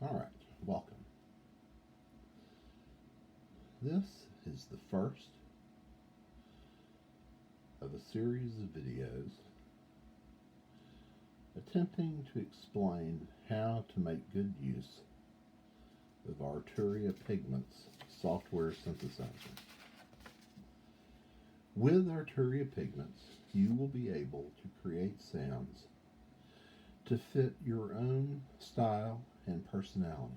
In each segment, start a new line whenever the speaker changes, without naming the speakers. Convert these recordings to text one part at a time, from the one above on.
Alright, welcome. This is the first of a series of videos attempting to explain how to make good use of Arturia Pigments software synthesizer. With Arturia Pigments, you will be able to create sounds to fit your own style and personality.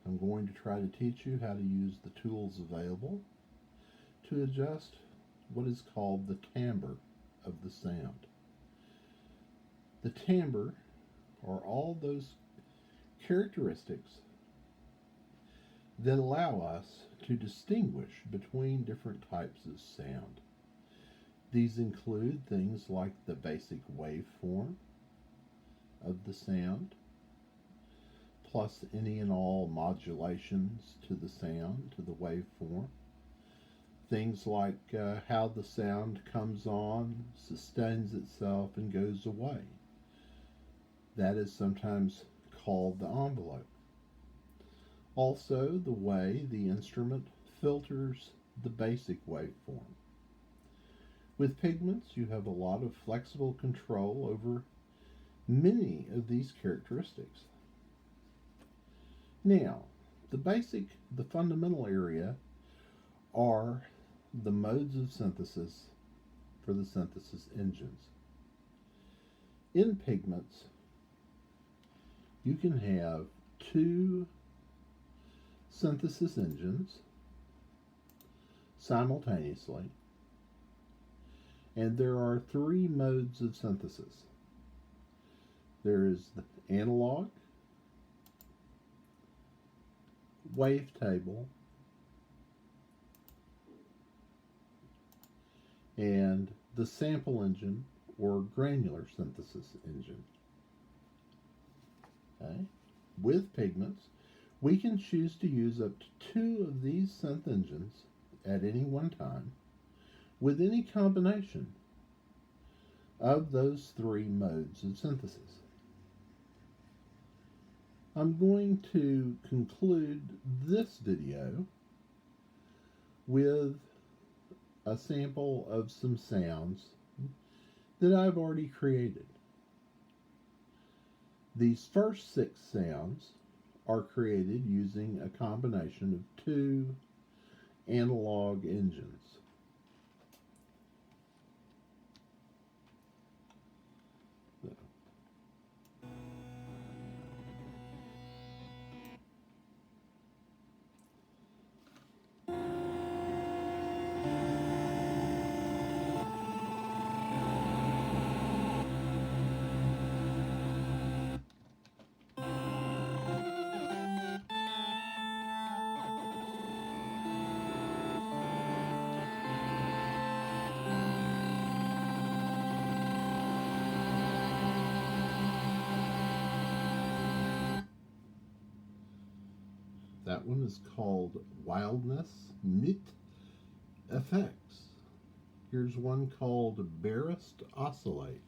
I'm going to try to teach you how to use the tools available to adjust what is called the timbre of the sound. The timbre are all those characteristics that allow us to distinguish between different types of sound. These include things like the basic waveform of the sound, plus any and all modulations to the sound, to the waveform. Things like how the sound comes on, sustains itself, and goes away. That is sometimes called the envelope. Also, the way the instrument filters the basic waveform. With pigments, you have a lot of flexible control over many of these characteristics. Now, the fundamental area are the modes of synthesis for the synthesis engines. In pigments, you can have two synthesis engines simultaneously, and there are three modes of synthesis. There is the analog, wavetable, and the sample engine or granular synthesis engine. Okay. With pigments, we can choose to use up to two of these synth engines at any one time with any combination of those three modes of synthesis. I'm going to conclude this video with a sample of some sounds that I've already created. These first 6 sounds are created using a combination of 2 analog engines. That one is called Wildness mit Effects. Here's one called Barest Oscillate.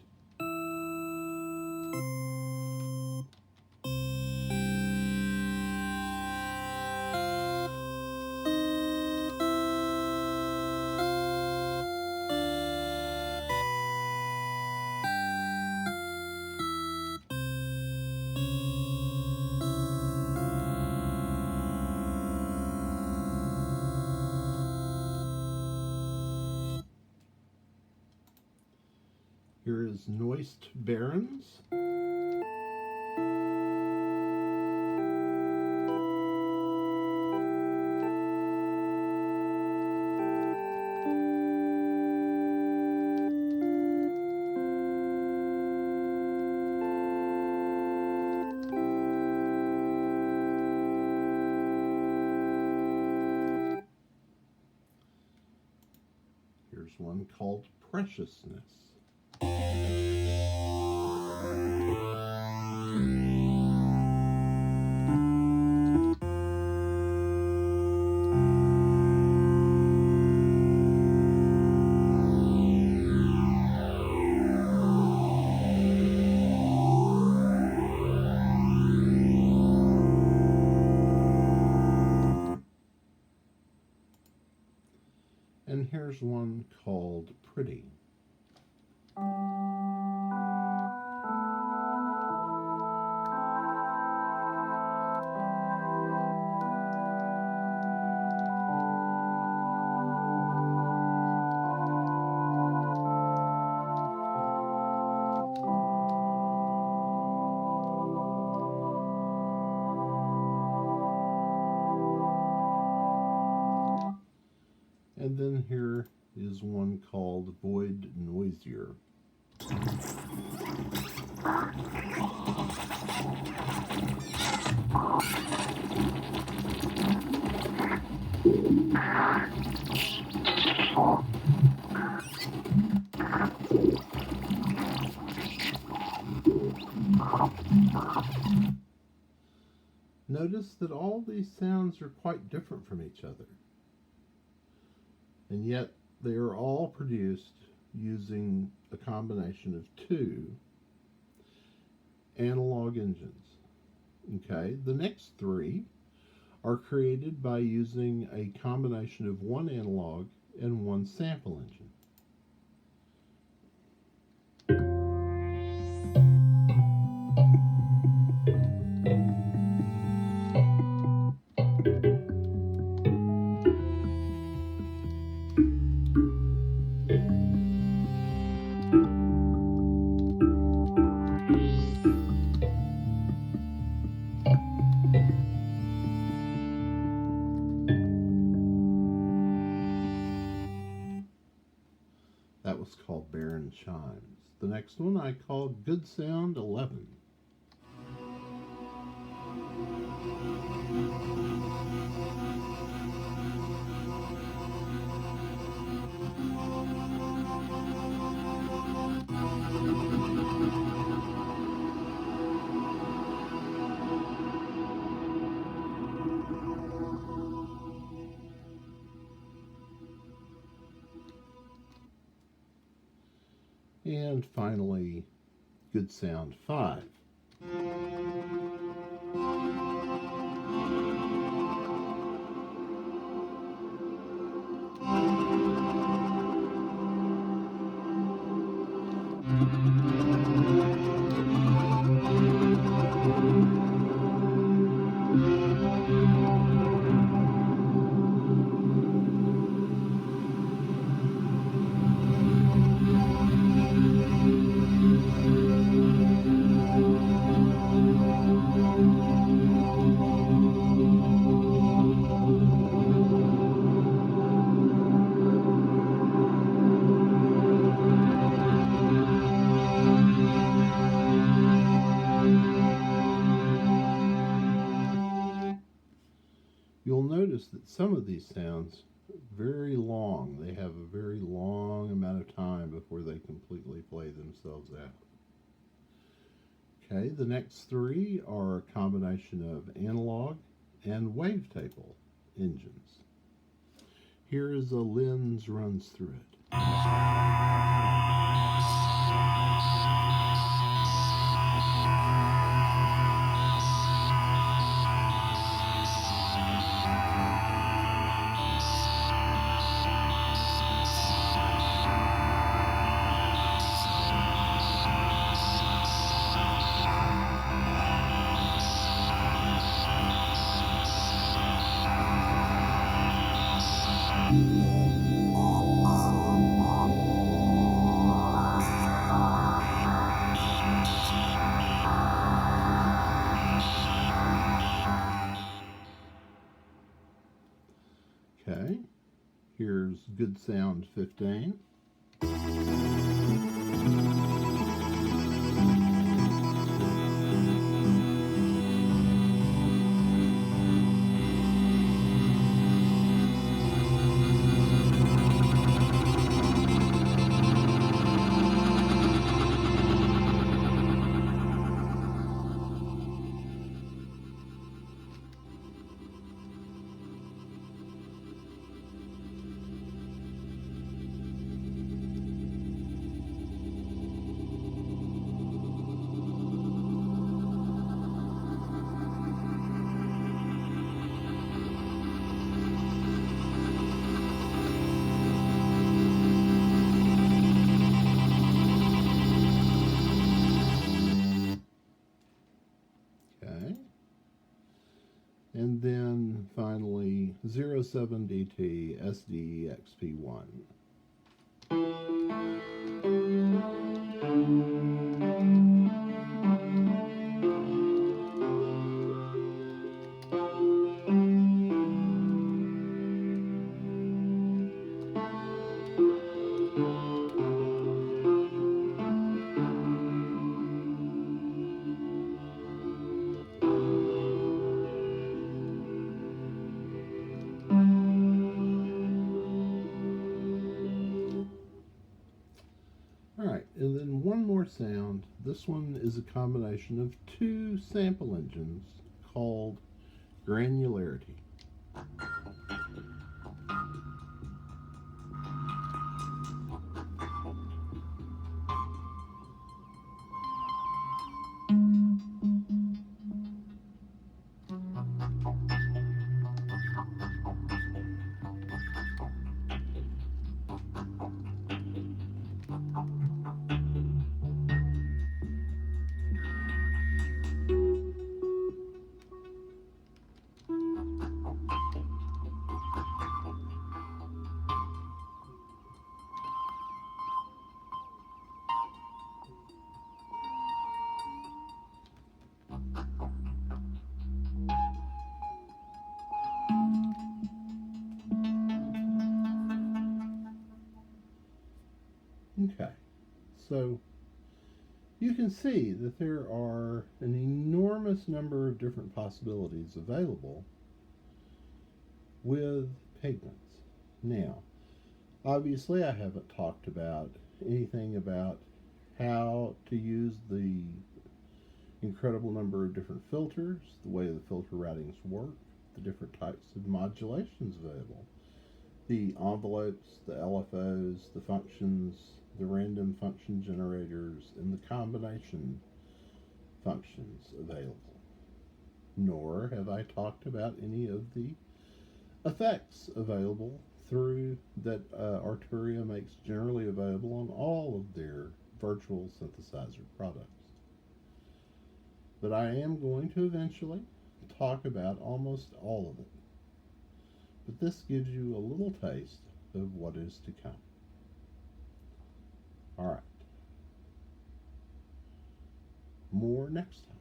Here is Noist Barons. Here's one called Preciousness. here's one called Pretty. And then here is one called Void Noisier. Notice that all these sounds are quite different from each other, and yet they are all produced using a combination of two analog engines. Okay, the next three are created by using a combination of one analog and one sample engine. That was called Barren Chimes. The next one I called Good Sound 11. And finally, Good Sound 5. You'll notice that some of these sounds are very long. They have a very long amount of time before they completely play themselves out. Okay, the next three are a combination of analog and wavetable engines. Here is a lens runs through it. Okay, here's Good Sound 15. And then finally 07DT SDEXP1. Alright, and then one more sound. This one is a combination of two sample engines called granularity. Okay, so you can see that there are an enormous number of different possibilities available with pigments. Now, obviously, I haven't talked about anything about how to use the incredible number of different filters, the way the filter routings work, the different types of modulations available, the envelopes, the LFOs, the functions, the random function generators, and the combination functions available. Nor have I talked about any of the effects available through that Arturia makes generally available on all of their virtual synthesizer products. But I am going to eventually talk about almost all of it. But this gives you a little taste of what is to come. All right. More next time.